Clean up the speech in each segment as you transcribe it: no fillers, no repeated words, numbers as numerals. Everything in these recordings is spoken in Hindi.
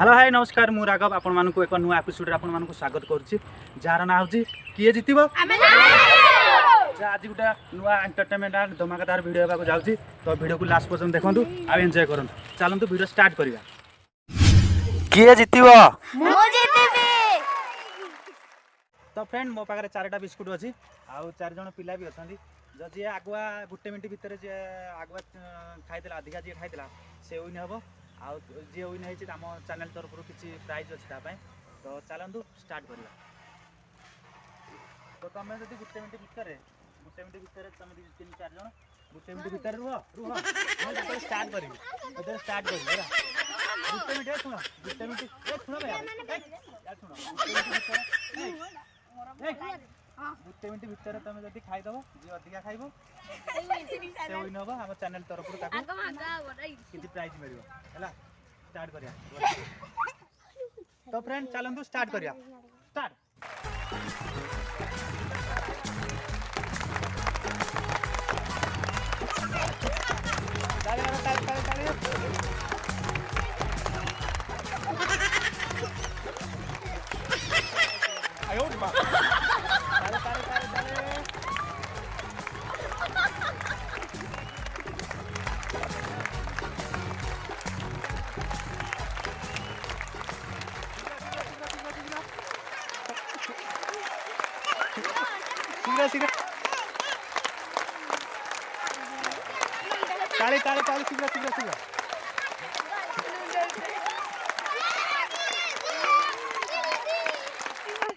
हेलो हाय नमस्कार मु राघव आपण मानकु एक नुआ एपिसोड रे आपण मानकु स्वागत करूची जार ना होची किए जितिबो आज गोटे नुआ एंटरटेनमेंट एंड धमाकेदार वीडियो हेबाक जाउची तो वीडियो को लास्ट पर्यंत देखंतु आ एंजॉय करंतु चलंतु वीडियो स्टार्ट करिया किए जितिबो मु जितिबी तो फ्रेंड मो पाखरे चारटा बिस्कुट अछि आ चार जण पिला भी अछंदी जे आगुआ गुटे मिनिट भितर जे आगुआ खाइदेला अधिका जे खाइदेला से विन हबो आ जे विन है आम चैनल तरफ किसी प्राइज अच्छे तो चलतु स्टार्ट करिया तो तुम जब गुटे मिनिट भितर तुम तीन चार जन गुटे मिनिट भितर रुह रुह स्टार्ट करी स्टार्ट करी गुटे मिनिट शुण गुटे मिनिट शुण गुटे मिनिट भितर तुम जब खाईदेव जी अधिका खाइब से विन हम आम चैनल तरफ किसी प्राइज मिल स्टार्ट करिया तो फ्रेंड चलतु स्टार्ट करिया स्टार्ट शीघ्र ताली ताली ताली शीघ्र शीघ्र शीघ्र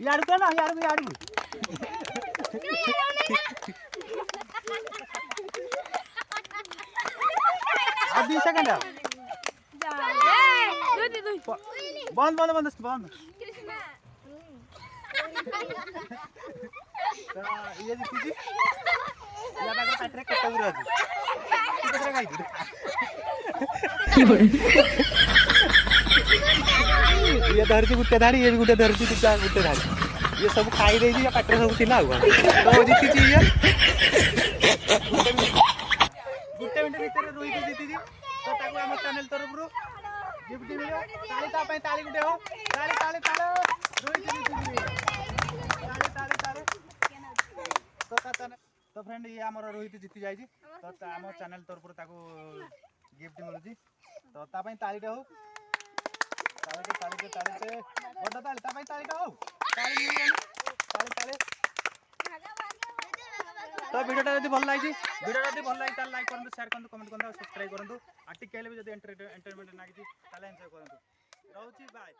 यार को ना यार अब 20 सेकंड बंद बंद बंद बंद ये जीती या बागर पाटरे कट्टा गुरा अछि कितरा खाइ ये धरती गुटे धाड़ी ये भी गुटे धरती गुटे धाड़ी ये सब खाई दे या पाटरे सब थिला तो जीती छी ये गुटे मिनिट भीतर रोहित जीती छी तो ताको हम चैनल तरफ रो गिफ्ट मिलो ताली ता पई ताली गुटे हो ताली ताली ताली रोहित जीती तो फ्रेंड ये आमर रोहित जीति जाई तो आम चैनल तरफ गिफ्ट मिलुची तो तापई तालीटे हो तालीटे बड़ ताली तापई तालीटे हो ताली ताली तो वीडियोटा जब भल लगी लाइक करंतु शेयर करंतु कमेंट करंतु सब्सक्राइब करंतु आ टिके भी जब एंटरटेनमेंट लागी ताले एंजॉय करंतु रहउची बाय।